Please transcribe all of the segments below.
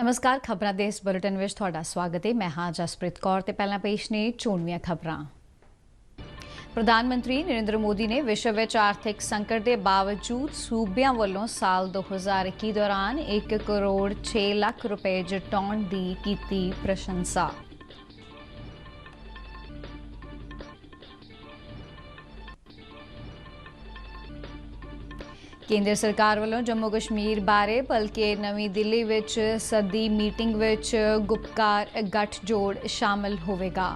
नमस्कार खबरां दे इस बुलेटिन विच तुहाडा स्वागत है। मैं हाँ जसप्रीत कौर ते पहला पेश ने चोणवीआं खबरां। प्रधानमंत्री नरेंद्र मोदी ने विश्व विच आर्थिक संकट के बावजूद सूबियां वालों साल 2021 दौरान 1 करोड़ 6 लाख रुपए जुटाउण दी कीती प्रशंसा। केंद्र सरकार वालों जम्मू कश्मीर बारे बल्कि नवी दिल्ली विच सदी मीटिंग विच गुपकार गठजोड़ शामिल होवेगा।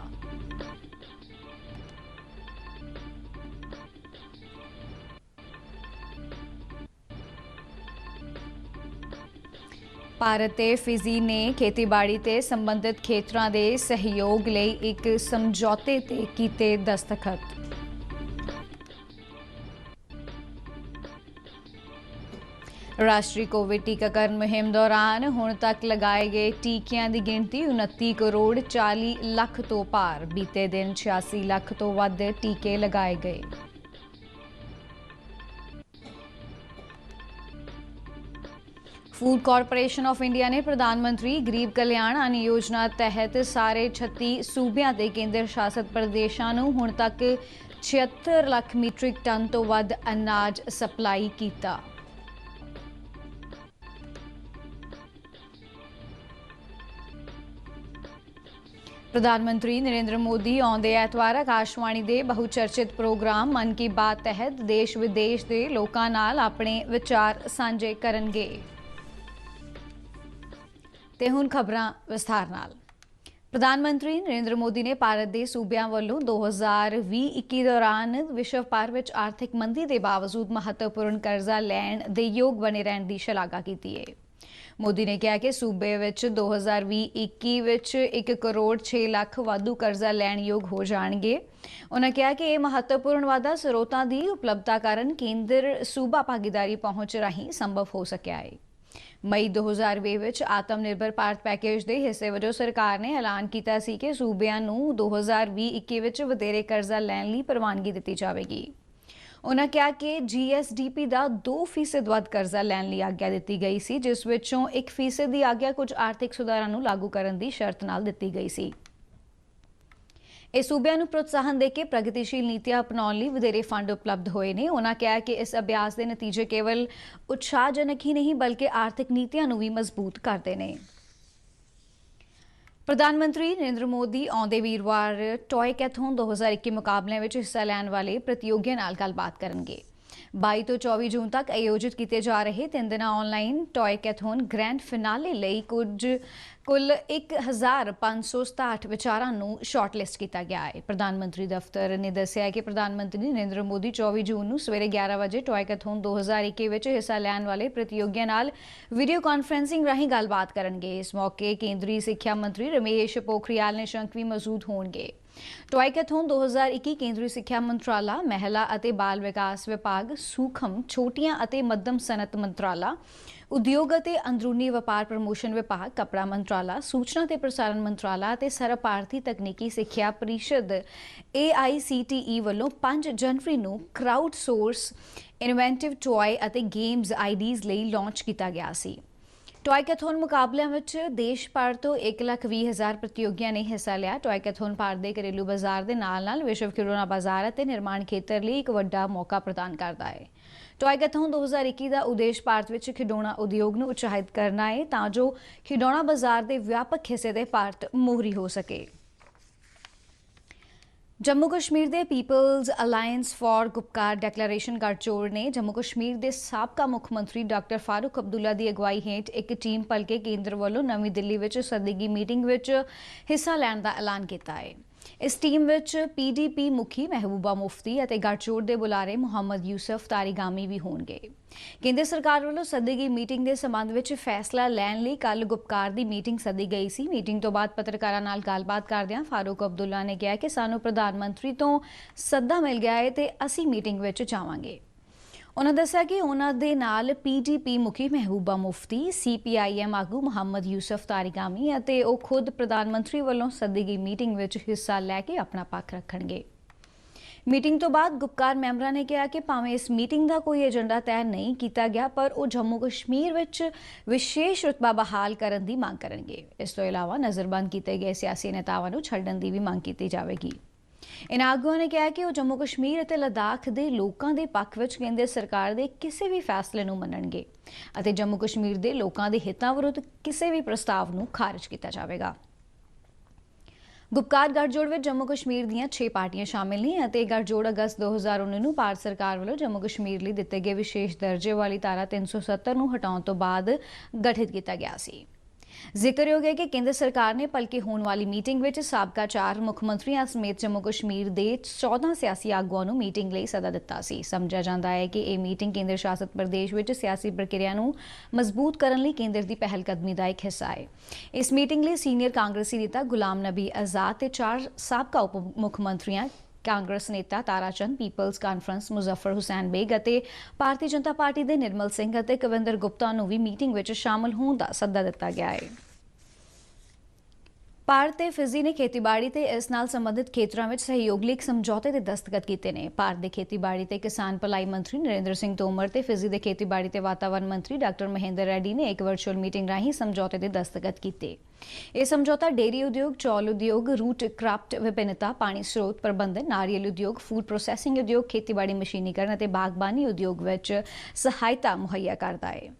भारत ते फिजी ने खेतीबाड़ी ते संबंधित खेतरां दे सहयोग लई एक समझौते ते कीते दस्तखत। राष्ट्रीय कोविड टीकाकरण मुहिम दौरान हुण तक लगाए गए टीकियां की गिनती 29 करोड़ 40 लाख तो पार। बीते दिन 86 लाख तो वध टीके लगाए गए। फूड कॉरपोरेशन ऑफ इंडिया ने प्रधानमंत्री गरीब कल्याण अन्न योजना तहत सारे 36 सूबियां ते केंद्र शासित प्रदेशों नूं हुण तक 76 लाख मीट्रिक टन तो वध अनाज सप्लाई कीता। प्रधानमंत्री नरेंद्र मोदी आउंदे ऐतवार आकाशवाणी के बहुचर्चित प्रोग्राम मन की बात तहत देश विदेश के लोगों नाल अपने विचार साझे करनगे। ते हुण खबरां विस्तार नाल। प्रधानमंत्री नरेंद्र मोदी ने भारत के सूबियां वालों 2020-21 दौरान विश्व भर में आर्थिक मंदी के बावजूद महत्वपूर्ण कर्जा लैण दे योग बने रहने की शलाघा की है। मोदी ने कहा कि सूबे विच 2020-21 विच 1 करोड़ 6 लाख वाधू कर्जा लैण योग हो जाएंगे। उन्होंने कहा कि यह महत्वपूर्ण वाधा स्रोतों की उपलब्धता कारण केंद्र सूबा भागीदारी पहुंच राही संभव हो सकिया है। मई 2020 विच आत्मनिर्भर भारत पैकेज के हिस्से वजों सरकार ने ऐलान किया सी कि सूबियां नूं 2020-21 विच वधेरे कर्जा लैण लई प्रवानगी दी जाएगी। उन्होंने कहा कि GSDP का 2% वध कर्जा लैण लई आग्या दी गई सी, जिस विचों 1% की आग्या कुछ आर्थिक सुधारां नूं लागू करन दी शर्त नाल दी गई सी। इस सूबियां नूं प्रोत्साहन देके प्रगतिशील नीतियां अपनाउण लई वधेरे फंड उपलब्ध होए ने। उन्होंने कहा कि इस अभ्यास के नतीजे केवल उत्साहजनक ही नहीं बल्कि आर्थिक नीतियां नूं भी मजबूत करते हैं। प्रधानमंत्री नरेंद्र मोदी आउंदे वीरवार टॉय कैथोन 2021 मुकाबले में हिस्सा लैण वाले प्रतियोगियों नाल गलबात करनगे। 22 तो 24 जून तक आयोजित किए जा रहे 3 दिन ऑनलाइन टॉय कैथोन ग्रैंड फिनाले लई कुल 1567 विचारां नूं शॉर्टलिस्ट किया गया है। प्रधानमंत्री दफ्तर ने दस्सिया कि प्रधानमंत्री नरेंद्र मोदी 24 जून नूं सवेरे 11 बजे टॉय कैथोन 2021 विच हिस्सा लैण वाले प्रतियोगियों नाल वीडियो कॉन्फ्रेंसिंग राहीं गलबात करनगे। इस मौके केंद्रीय सिक्ख्या मंत्री रमेश पोखरियाल निशंक भी मौजूद होणगे। टॉय कैथोन 2021 केंद्रीय सिक्ख्या मंत्राला, महिला अते बाल विकास विभाग, सूखम छोटियां अते मध्यम सनत मंत्राला, उद्योग अते अंदरूनी व्यापार प्रमोशन विभाग, कपड़ा मंत्राला, सूचना ते प्रसारण मंत्राला अते सर्व भारती तकनीकी सिक्ख्या परिषद AICTE वालों 5 जनवरी नूं क्राउड सोर्स इनोवेटिव टॉय अते गेम्स आईडीज लई लॉन्च किया गया सी। टॉय कैथोन मुकाबलिਆਂ ਵਿੱਚ देश भर तो 1,20,000 प्रतियोगियों ने हिस्सा लिया। टॉय कैथोन भारत के घरेलू बाजार के नाल विश्व खिडौना बाजार और निर्माण खेत्र लिए एक वड्डा मौका प्रदान करता है। टॉय कैथोन 2021 का उद्देश्य भारत में खिडौना उद्योग को उत्साहित करना है ताजो खिडौना बाजार के व्यापक हिस्से से भारत मोहरी हो सके। जम्मू कश्मीर के People's Alliance for Gupkar Declaration गठजोड़ ने जम्मू कश्मीर के साबका मुख्यमंत्री डॉक्टर फारूक अब्दुल्ला की अगवाई हेठ एक टीम भलके केंद्र वालों नवी दिल्ली में सदी मीटिंग में हिस्सा लैण का ऐलान किया है। इस टीम में PDP मुखी महबूबा मुफ्ती और गठजोड़ के बुलारे मुहम्मद यूसुफ तारीगामी भी होंगे। केंद्र सरकार वालों सदी गई मीटिंग के संबंध में फैसला लैण लई कल गुपकार की मीटिंग सदी गई सी। मीटिंग तो बाद पत्रकारां नाल गलबात करदिआं फारूक अब्दुल्ला ने कहा कि सानूं प्रधानमंत्री तो सद्दा मिल गया है ते असीं मीटिंग में जावांगे। उन्होंने दस्सिया कि उन्होंने दे नाल PDP मुखी महबूबा मुफ्ती, CPIM आगू मुहम्मद यूसुफ तारीगामी अते खुद प्रधानमंत्री वालों सदी गई मीटिंग में हिस्सा लैके अपना पक्ष रखणगे। ਮੀਟਿੰਗ ਤੋਂ ਬਾਅਦ ਗੁਪਕਾਰ ਮੈਂਬਰਾਂ ਨੇ ਕਿਹਾ ਕਿ ਭਾਵੇਂ ਇਸ ਮੀਟਿੰਗ ਦਾ ਕੋਈ ਏਜੰਡਾ ਤੈਅ ਨਹੀਂ ਕੀਤਾ ਗਿਆ, ਪਰ ਉਹ ਜੰਮੂ ਕਸ਼ਮੀਰ ਵਿੱਚ ਵਿਸ਼ੇਸ਼ ਰੁਤਬਾ ਬਹਾਲ ਕਰਨ ਦੀ ਮੰਗ ਕਰਨਗੇ। ਇਸ ਤੋਂ ਇਲਾਵਾ ਨਜ਼ਰਬੰਦ ਕੀਤੇ ਗਏ ਸਿਆਸੀ ਨੇਤਾਵਾਂ ਨੂੰ ਛੱਡਣ ਦੀ ਵੀ ਮੰਗ ਕੀਤੀ ਜਾਵੇਗੀ। ਇਨ੍ਹਾਂ ਆਗੂਆਂ ਨੇ ਕਿਹਾ ਕਿ ਉਹ ਜੰਮੂ ਕਸ਼ਮੀਰ ਅਤੇ ਲਦਾਖ ਦੇ ਲੋਕਾਂ ਦੇ ਪੱਖ ਵਿੱਚ ਕੇਂਦਰ ਸਰਕਾਰ ਦੇ ਕਿਸੇ ਵੀ ਫੈਸਲੇ ਨੂੰ ਮੰਨਣਗੇ ਅਤੇ ਜੰਮੂ ਕਸ਼ਮੀਰ ਦੇ ਲੋਕਾਂ ਦੇ ਹਿੱਤਾਂ ਵਿਰੁੱਧ ਕਿਸੇ ਵੀ ਪ੍ਰਸਤਾਵ ਨੂੰ ਖਾਰਜ ਕੀਤਾ ਜਾਵੇਗਾ। ਗੁਪਕਾਰ ਗਠਜੋੜ ਵਿੱਚ ਜੰਮੂ ਕਸ਼ਮੀਰ ਦੀਆਂ 6 ਪਾਰਟੀਆਂ ਸ਼ਾਮਿਲ ਨੇ ਅਤੇ ਗਠਜੋੜ ਅਗਸਤ 2019 ਨੂੰ ਭਾਰਤ ਸਰਕਾਰ ਵੱਲੋਂ ਜੰਮੂ ਕਸ਼ਮੀਰ ਲਈ ਦਿੱਤੇ ਗਏ ਵਿਸ਼ੇਸ਼ ਦਰਜੇ ਵਾਲੀ ਧਾਰਾ 370 ਨੂੰ ਹਟਾਉਣ ਤੋਂ ਬਾਅਦ ਗਠਿਤ ਕੀਤਾ ਗਿਆ ਸੀ। ਜ਼ਿਕਰਯੋਗ ਹੈ ਕਿ ਕੇਂਦਰ ਸਰਕਾਰ ਨੇ ਭਲਕੇ ਹੋਣ ਵਾਲੀ ਮੀਟਿੰਗ ਵਿੱਚ ਸਾਬਕਾ 4 ਮੁੱਖ ਮੰਤਰੀਆਂ ਸਮੇਤ ਜੰਮੂ ਕਸ਼ਮੀਰ ਦੇ 14 ਸਿਆਸੀ ਆਗੂਆਂ ਨੂੰ ਮੀਟਿੰਗ ਲਈ ਸੱਦਾ ਦਿੱਤਾ ਸੀ। ਸਮਝਿਆ ਜਾਂਦਾ ਹੈ ਕਿ ਇਹ ਮੀਟਿੰਗ ਕੇਂਦਰ ਸ਼ਾਸਿਤ ਪ੍ਰਦੇਸ਼ ਵਿੱਚ ਸਿਆਸੀ ਪ੍ਰਕਿਰਿਆ ਨੂੰ ਮਜ਼ਬੂਤ ਕਰਨ ਲਈ ਕੇਂਦਰ ਦੀ ਪਹਿਲਕਦਮੀ ਦਾ ਇੱਕ ਹਿੱਸਾ ਹੈ। ਇਸ ਮੀਟਿੰਗ ਲਈ ਸੀਨੀਅਰ ਕਾਂਗਰਸੀ ਨੇਤਾ ਗੁਲਾਮ ਨਬੀ ਆਜ਼ਾਦ ਤੇ 4 ਸਾਬਕਾ ਉਪ ਮੁੱਖ ਮੰਤਰੀਆਂ ਕਾਂਗਰਸ ਨੇਤਾ ਤਾਰਾਚੰਦ, ਪੀਪਲਜ਼ ਕਾਨਫਰੰਸ ਮੁਜ਼ੱਫਰ ਹੁਸੈਨ ਬੇਗ ਅਤੇ ਭਾਰਤੀ ਜਨਤਾ ਪਾਰਟੀ ਦੇ ਨਿਰਮਲ ਸਿੰਘ ਅਤੇ ਕਵਿੰਦਰ ਗੁਪਤਾ ਨੂੰ ਵੀ ਮੀਟਿੰਗ ਵਿੱਚ ਸ਼ਾਮਲ ਹੋਣ ਦਾ ਸੱਦਾ ਦਿੱਤਾ ਗਿਆ ਹੈ। ਭਾਰਤ ਤੇ ਫਿਜੀ ਨੇ ਖੇਤੀਬਾੜੀ ਤੇ ਇਸ ਨਾਲ ਸੰਬੰਧਿਤ ਖੇਤਰਾਂ ਵਿੱਚ ਸਹਿਯੋਗ ਲਈ ਇੱਕ ਸਮਝੌਤੇ ਤੇ ਦਸਤਖਤ ਕੀਤੇ ਨੇ। ਭਾਰਤ ਦੇ ਖੇਤੀਬਾੜੀ ਤੇ ਕਿਸਾਨ ਭਲਾਈ ਮੰਤਰੀ ਨਰਿੰਦਰ ਸਿੰਘ ਤੋਮਰ ਤੇ ਫਿਜੀ ਦੇ ਖੇਤੀਬਾੜੀ ਤੇ ਵਾਤਾਵਰਣ ਮੰਤਰੀ ਡਾਕਟਰ ਮਹਿੰਦਰ ਰੈਡੀ ਨੇ ਇੱਕ ਵਰਚੁਅਲ ਮੀਟਿੰਗ ਰਾਹੀਂ ਸਮਝੌਤੇ ਤੇ ਦਸਤਖਤ ਕੀਤੇ। ਇਹ ਸਮਝੌਤਾ ਡੇਅਰੀ ਉਦਯੋਗ, ਚੌਲ ਉਦਯੋਗ, ਰੂਟ ਕ੍ਰਾਫਟ ਵਿਭਿੰਨਤਾ, ਪਾਣੀ ਸਰੋਤ ਪ੍ਰਬੰਧਨ, ਨਾਰੀਅਲ ਉਦਯੋਗ, ਫੂਡ ਪ੍ਰੋਸੈਸਿੰਗ ਉਦਯੋਗ, ਖੇਤੀਬਾੜੀ ਮਸ਼ੀਨੀਕਰਨ ਅਤੇ ਬਾਗਬਾਨੀ ਉਦਯੋਗ ਵਿੱਚ ਸਹਾਇਤਾ ਮੁਹੱਈਆ ਕਰਦਾ ਹੈ।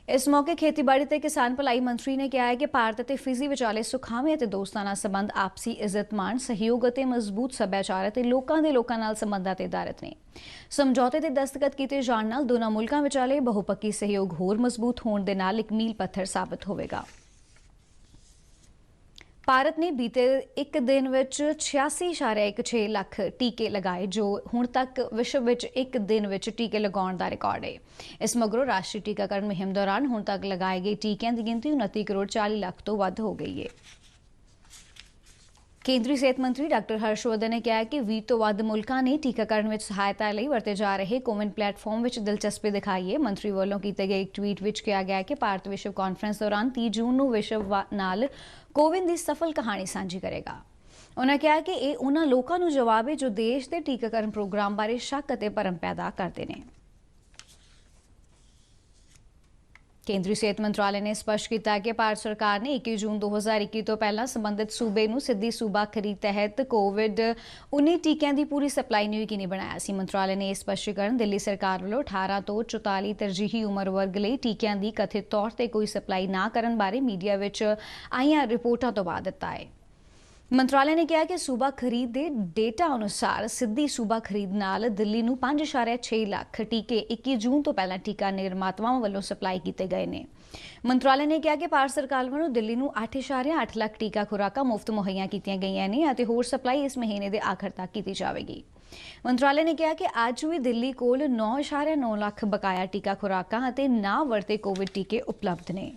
ਇਸ ਮੌਕੇ ਖੇਤੀਬਾੜੀ ਤੇ ਕਿਸਾਨ ਭਲਾਈ ਮੰਤਰੀ ਨੇ ਕਿਹਾ ਹੈ ਕਿ ਭਾਰਤ ਅਤੇ ਫਿਜੀ ਵਿਚਾਲੇ ਸੁਖਾਵੇਂ ਅਤੇ ਦੋਸਤਾਨਾ ਸੰਬੰਧ ਆਪਸੀ ਇੱਜ਼ਤ-ਮਾਣ, ਸਹਿਯੋਗ ਅਤੇ ਮਜ਼ਬੂਤ ਸੱਭਿਆਚਾਰ ਅਤੇ ਲੋਕਾਂ ਨਾਲ ਸੰਬੰਧਾਂ ਤੇ ਆਧਾਰਿਤ ਨੇ। ਸਮਝੌਤੇ ਤੇ ਦਸਤਖਤ ਕੀਤੇ ਜਾਣ ਨਾਲ ਦੋਨਾਂ ਮੁਲਕਾਂ ਵਿਚਾਲੇ ਬਹੁਪੱਖੀ ਸਹਿਯੋਗ ਹੋਰ ਮਜ਼ਬੂਤ ਹੋਣ ਦੇ ਨਾਲ ਇੱਕ ਮੀਲ ਪੱਥਰ ਸਾਬਤ ਹੋਵੇਗਾ। ਭਾਰਤ ਨੇ ਬੀਤੇ ਇੱਕ ਦਿਨ ਵਿੱਚ 86.16 ਲੱਖ ਟੀਕੇ ਲਗਾਏ, ਜੋ ਹੁਣ ਤੱਕ ਵਿਸ਼ਵ ਵਿੱਚ ਇੱਕ ਦਿਨ ਵਿੱਚ ਟੀਕੇ ਲਗਾਉਣ ਦਾ ਰਿਕਾਰਡ ਹੈ। ਇਸ ਮਗਰੋਂ ਰਾਸ਼ਟਰੀ ਟੀਕਾਕਰਨ ਮੁਹਿੰਮ ਦੌਰਾਨ ਹੁਣ ਤੱਕ ਲਗਾਏ ਗਏ ਟੀਕਿਆਂ ਦੀ ਗਿਣਤੀ 29 ਕਰੋੜ 40 ਲੱਖ ਤੋਂ ਵੱਧ ਹੋ ਗਈ ਹੈ। ਕੇਂਦਰੀ ਸਿਹਤ ਮੰਤਰੀ ਡਾਕਟਰ ਹਰਸ਼ਵਰਧਨ ਨੇ ਕਿਹਾ ਕਿ 20 ਤੋਂ ਵੱਧ ਮੁਲਕਾਂ ਨੇ ਟੀਕਾਕਰਨ ਵਿੱਚ ਸਹਾਇਤਾ ਲਈ ਵਰਤੇ ਜਾ ਰਹੇ ਕੋਵਿਨ ਪਲੇਟਫਾਰਮ ਵਿੱਚ ਦਿਲਚਸਪੀ ਦਿਖਾਈ ਹੈ। ਮੰਤਰੀ ਵੱਲੋਂ ਕੀਤੇ ਗਏ ਇੱਕ ਟਵੀਟ ਵਿੱਚ ਕਿਹਾ ਗਿਆ ਕਿ ਭਾਰਤ ਵਿਸ਼ਵ ਕਾਨਫਰੰਸ ਦੌਰਾਨ 30 ਜੂਨ ਨੂੰ ਵਿਸ਼ਵ ਨਾਲ ਕੋਵਿਨ ਦੀ ਸਫਲ ਕਹਾਣੀ ਸਾਂਝੀ ਕਰੇਗਾ। ਉਨ੍ਹਾਂ ਕਿਹਾ ਕਿ ਇਹ ਉਹਨਾਂ ਲੋਕਾਂ ਨੂੰ ਜਵਾਬ ਹੈ ਜੋ ਦੇਸ਼ ਦੇ ਟੀਕਾਕਰਨ ਪ੍ਰੋਗਰਾਮ ਬਾਰੇ ਸ਼ੱਕ ਅਤੇ ਭਰਮ ਪੈਦਾ ਕਰਦੇ ਨੇ। ਕੇਂਦਰੀ ਸਿਹਤ ਮੰਤਰਾਲੇ ਨੇ ਸਪਸ਼ਟ ਕੀਤਾ ਕਿ ਭਾਰਤ ਸਰਕਾਰ ਨੇ 21 ਜੂਨ 2021 ਤੋਂ ਪਹਿਲਾਂ ਸੰਬੰਧਿਤ ਸੂਬੇ ਨੂੰ ਸਿੱਧੀ ਸੂਬਾ ਖਰੀਦ ਤਹਿਤ ਕੋਵਿਡ-19 ਟੀਕਿਆਂ ਦੀ ਪੂਰੀ ਸਪਲਾਈ ਨੂੰ ਯਕੀਨੀ ਬਣਾਇਆ ਸੀ। ਮੰਤਰਾਲੇ ਨੇ ਇਹ ਸਪਸ਼ਟੀਕਰਨ ਦਿੱਲੀ ਸਰਕਾਰ ਵੱਲੋਂ 18 ਤੋਂ 44 ਤਰਜੀਹੀ ਉਮਰ ਵਰਗ ਲਈ ਟੀਕਿਆਂ ਦੀ ਕਥਿਤ ਤੌਰ ਤੇ ਕੋਈ ਸਪਲਾਈ ਨਾ ਕਰਨ ਬਾਰੇ ਮੀਡੀਆ ਵਿੱਚ ਆਈਆਂ ਰਿਪੋਰਟਾਂ ਤੋਂ ਬਾਅਦ ਦਿੱਤਾ ਹੈ। ਮੰਤਰਾਲੇ ਨੇ ਕਿਹਾ ਕਿ ਸੂਬਾ ਖਰੀਦ ਦੇ ਡੇਟਾ ਅਨੁਸਾਰ ਸਿੱਧੀ ਸੂਬਾ ਖਰੀਦ ਨਾਲ ਦਿੱਲੀ ਨੂੰ 5.6 ਲੱਖ ਟੀਕੇ 21 ਜੂਨ ਤੋਂ ਪਹਿਲਾਂ ਟੀਕਾ ਨਿਰਮਾਤਾਵਾਂ ਵੱਲੋਂ ਸਪਲਾਈ ਕੀਤੇ ਗਏ ਨੇ। ਮੰਤਰਾਲੇ ਨੇ ਕਿਹਾ ਕਿ ਭਾਰਤ ਸਰਕਾਰ ਵੱਲੋਂ ਦਿੱਲੀ ਨੂੰ 8.8 ਲੱਖ ਟੀਕਾ ਖੁਰਾਕਾਂ ਮੁਫਤ ਮੁਹੱਈਆ ਕੀਤੀਆਂ ਗਈਆਂ ਨੇ ਅਤੇ ਹੋਰ ਸਪਲਾਈ ਇਸ ਮਹੀਨੇ ਦੇ ਆਖਰ ਤੱਕ ਕੀਤੀ ਜਾਵੇਗੀ। ਮੰਤਰਾਲੇ ਨੇ ਕਿਹਾ ਕਿ ਅੱਜ ਵੀ ਦਿੱਲੀ ਕੋਲ 9.9 ਲੱਖ ਬਕਾਇਆ ਟੀਕਾ ਖੁਰਾਕਾਂ ਅਤੇ ਨਾ ਵਰਤੇ ਕੋਵਿਡ ਟੀਕੇ ਉਪਲਬਧ ਨੇ।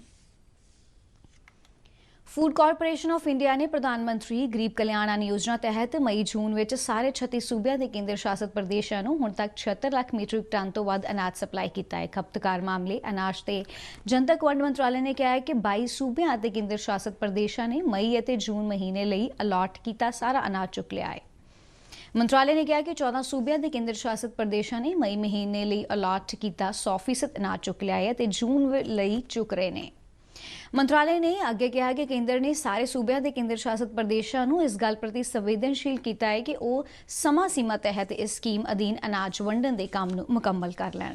ਫੂਡ ਕਾਰਪੋਰੇਸ਼ਨ ਆਫ ਇੰਡੀਆ ਨੇ ਪ੍ਰਧਾਨ ਮੰਤਰੀ ਗਰੀਬ ਕਲਿਆਣ ਅੰਨ ਯੋਜਨਾ ਤਹਿਤ ਮਈ-ਜੂਨ ਵਿੱਚ ਸਾਰੇ 36 ਸੂਬਿਆਂ ਦੇ ਕੇਂਦਰ ਸ਼ਾਸਿਤ ਪ੍ਰਦੇਸ਼ਾਂ ਨੂੰ ਹੁਣ ਤੱਕ 76 ਲੱਖ ਮੀਟ੍ਰਿਕ ਟਨ ਤੋਂ ਵੱਧ ਅਨਾਜ ਸਪਲਾਈ ਕੀਤਾ ਹੈ। ਖਪਤਕਾਰ ਮਾਮਲੇ, ਅਨਾਜ ਤੇ ਜਨਤਕ ਵੰਡ ਮੰਤਰਾਲੇ ਨੇ ਕਿਹਾ ਹੈ ਕਿ 22 ਸੂਬਿਆਂ ਅਤੇ ਕੇਂਦਰ ਸ਼ਾਸਿਤ ਪ੍ਰਦੇਸ਼ਾਂ ਨੇ ਮਈ ਅਤੇ ਜੂਨ ਮਹੀਨੇ ਲਈ ਅਲਾਟ ਕੀਤਾ ਸਾਰਾ ਅਨਾਜ ਚੁੱਕ ਲਿਆ ਹੈ। ਮੰਤਰਾਲੇ ਨੇ ਕਿਹਾ ਕਿ 14 ਸੂਬਿਆਂ ਦੇ ਕੇਂਦਰ ਸ਼ਾਸਿਤ ਪ੍ਰਦੇਸ਼ਾਂ ਨੇ ਮਈ ਮਹੀਨੇ ਲਈ ਅਲਾਟ ਕੀਤਾ 100% ਅਨਾਜ ਚੁੱਕ ਲਿਆ ਹੈ ਅਤੇ ਜੂਨ ਲਈ ਚੁੱਕ ਰਹੇ ਨੇ। ਮੰਤਰਾਲੇ ਨੇ ਅੱਗੇ ਕਿਹਾ ਕਿ ਕੇਂਦਰ ਨੇ ਸਾਰੇ ਸੂਬਿਆਂ ਦੇ ਕੇਂਦਰ ਸ਼ਾਸਿਤ ਪ੍ਰਦੇਸ਼ਾਂ ਨੂੰ ਇਸ ਗੱਲ ਪ੍ਰਤੀ ਸੰਵੇਦਨਸ਼ੀਲ ਕੀਤਾ ਹੈ ਕਿ ਉਹ ਸਮਾਂ ਸੀਮਾ ਤਹਿਤ ਇਸ ਸਕੀਮ ਅਧੀਨ ਅਨਾਜ ਵੰਡਣ ਦੇ ਕੰਮ ਨੂੰ ਮੁਕੰਮਲ ਕਰ ਲੈਣ।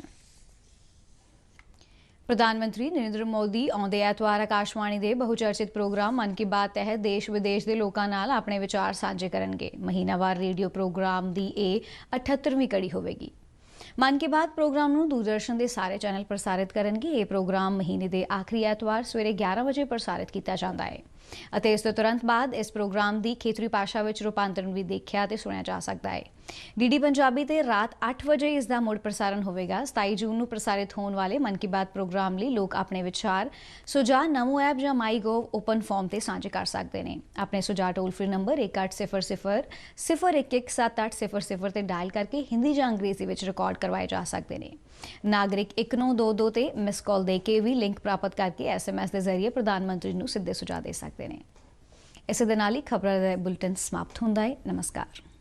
ਪ੍ਰਧਾਨ ਮੰਤਰੀ ਨਰਿੰਦਰ ਮੋਦੀ ਆਉਂਦੇ ਐਤਵਾਰ ਆਕਾਸ਼ਵਾਣੀ ਦੇ ਬਹੁਚਰਚਿਤ ਪ੍ਰੋਗਰਾਮ ਮਨ ਕੀ ਬਾਤ ਤਹਿਤ ਦੇਸ਼ ਵਿਦੇਸ਼ ਦੇ ਲੋਕਾਂ ਨਾਲ ਆਪਣੇ ਵਿਚਾਰ ਸਾਂਝੇ ਕਰਨਗੇ। ਮਹੀਨਾਵਾਰ ਰੇਡੀਓ ਪ੍ਰੋਗਰਾਮ ਦੀ ਇਹ 78ਵੀਂ ਕੜੀ ਹੋਵੇਗੀ। ਮਨ ਕੀ ਬਾਤ ਪ੍ਰੋਗਰਾਮ ਨੂੰ ਦੂਰਦਰਸ਼ਨ ਦੇ ਸਾਰੇ ਚੈਨਲ ਪ੍ਰਸਾਰਿਤ ਕਰਨਗੇ। ਇਹ ਪ੍ਰੋਗਰਾਮ ਮਹੀਨੇ ਦੇ ਆਖਰੀ ਐਤਵਾਰ ਸਵੇਰੇ 11 ਵਜੇ ਪ੍ਰਸਾਰਿਤ ਕੀਤਾ ਜਾਂਦਾ ਹੈ ਅਤੇ ਇਸ ਤੋਂ ਤੁਰੰਤ ਬਾਅਦ ਇਸ ਪ੍ਰੋਗਰਾਮ ਦੀ ਖੇਤਰੀ ਭਾਸ਼ਾ ਵਿੱਚ ਰੂਪਾਂਤਰਣ ਵੀ ਦੇਖਿਆ ਤੇ ਸੁਣਿਆ ਜਾ ਸਕਦਾ ਹੈ। ਡੀਡੀ ਪੰਜਾਬੀ ਤੇ ਰਾਤ 8 ਵਜੇ ਇਸ ਦਾ ਮੁੜ ਪ੍ਰਸਾਰਣ ਹੋਵੇਗਾ। 27 ਜੂਨ ਨੂੰ ਪ੍ਰਸਾਰਿਤ ਹੋਣ ਵਾਲੇ ਮਨ ਕੀ ਬਾਤ ਪ੍ਰੋਗਰਾਮ ਲਈ ਲੋਕ ਆਪਣੇ ਵਿਚਾਰ ਸੁਝਾਅ ਨਮੋ ਐਪ ਜਾਂ ਮਾਈਗੋਵ ਓਪਨ ਫੋਰਮ ਤੇ ਸਾਂਝੇ ਕਰ ਸਕਦੇ ਨੇ। ਆਪਣੇ ਸੁਝਾਅ ਟੋਲ ਫ੍ਰੀ ਨੰਬਰ 1800-0117800 ਤੇ ਡਾਇਲ ਕਰਕੇ ਹਿੰਦੀ ਜਾਂ ਅੰਗਰੇਜ਼ੀ ਵਿੱਚ ਰਿਕਾਰਡ ਕਰਵਾਏ ਜਾ ਸਕਦੇ ਨੇ। ਨਾਗਰਿਕ 1922 ਤੇ ਮਿਸ ਕਾਲ ਦੇ ਕੇ ਵੀ ਲਿੰਕ ਪ੍ਰਾਪਤ ਕਰਕੇ SMS ਦੇ ਜ਼ਰੀਏ ਪ੍ਰਧਾਨ ਮੰਤਰੀ ਨੂੰ ਸਿੱਧੇ ਸੁਝਾਅ ਦੇ ਸਕਦੇ ਨੇ। ਇਸੇ ਦੇ ਨਾਲ ਹੀ ਖਬਰਾਂ ਦਾ ਬੁਲੇਟਿਨ ਸਮਾਪਤ ਹੁੰਦਾ ਹੈ। ਨਮਸਕਾਰ।